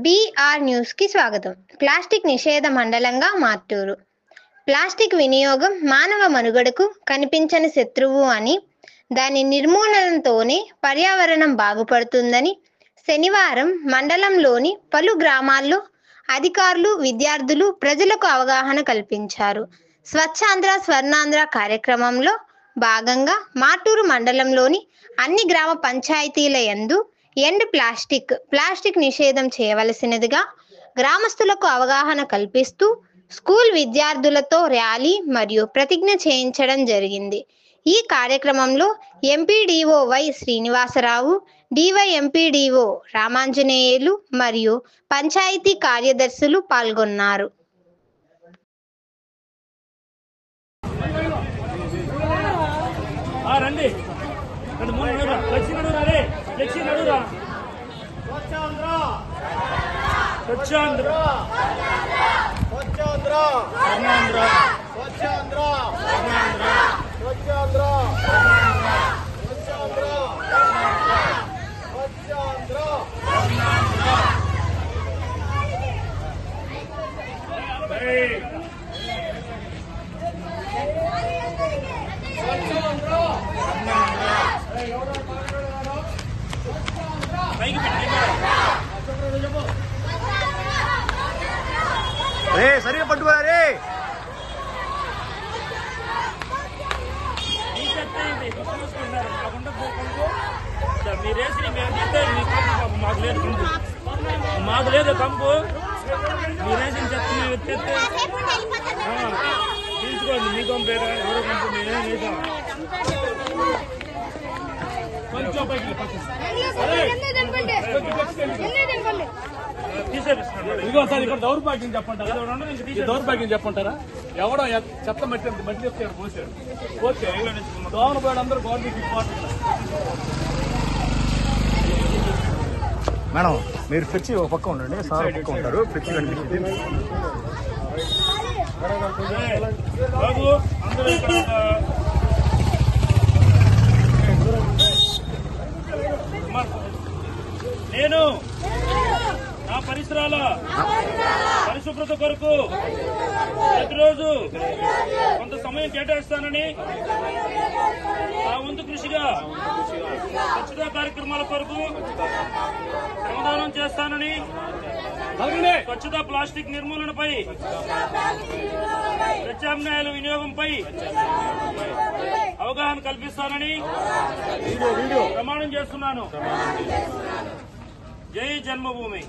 BR news కి స్వాగతం. Plastic నిషేధ మండలంగా మార్టూరు. ప్లాస్టిక్ వినియోగం మానవ మనుగడకు కనిపించని శత్రువు అని, దాని నిర్మూలనతోనే పర్యావరణం బాగుపడుతుందని శనివారం మండలంలోని పలు గ్రామాల్లో అధికారులు, విద్యార్థులు ప్రజలకు అవగాహన కల్పించారు. స్వచ్ఛాంధ్ర స్వర్ణాంధ్ర కార్యక్రమంలో భాగంగా మార్టూరు మండలంలోని అన్ని గ్రామ పంచాయతీల యందు ఎండ్ ప్లాస్టిక్ నిషేధం చేయవలసినదిగా గ్రామస్తులకు అవగాహన కల్పిస్తూ స్కూల్ విద్యార్థులతో ర్యాలీ మరియు ప్రతిజ్ఞ చేయించడం జరిగింది. ఈ కార్యక్రమంలో ఎంపీడీఓ వై శ్రీనివాసరావు, డివైఎంపీడీఓ రామాంజనేయులు మరియు పంచాయతీ కార్యదర్శులు పాల్గొన్నారు. సరిగా పట్టుకోరే మాకు లేదు కంపు. మీరేసిన చెత్త తీసుకోండి. మీ కంపు ఎవరో కంపు మేమే వేసాం. కొంచెం ఇదిగో సార్, ఇక్కడ దౌర్భాగ్యం చెప్పంటారా? దౌర్భాగ్యం చెప్పంటారా? ఎవడో చెత్త మట్టి పోసాడు. పోతే దోమల పోయాడు. అందరూ గవర్నమెంట్ ఇంపార్టెంట్. మేడం, మీరు ఫ్రిడ్జ్ ఒక పక్క ఉండండి, సార్ పక్క ఉంటారు. ఫ్రిడ్జ్ కనిపిస్తుంది. బాబు అందరూ నేను నా పరిసరాల పరిశుభ్రత కొరకు ప్రతిరోజు కొంత సమయం కేటాయిస్తానని, నా వంతు కృషిగా స్వచ్ఛతా కార్యక్రమాల కొరకు శ్రమదానం చేస్తానని, స్వచ్ఛతా ప్లాస్టిక్ నిర్మూలనపై, ప్రత్యామ్నాయాల వినియోగంపై అవగాహన కల్పిస్తానని ప్రమాణం చేస్తున్నాను. జై జన్మభూమి.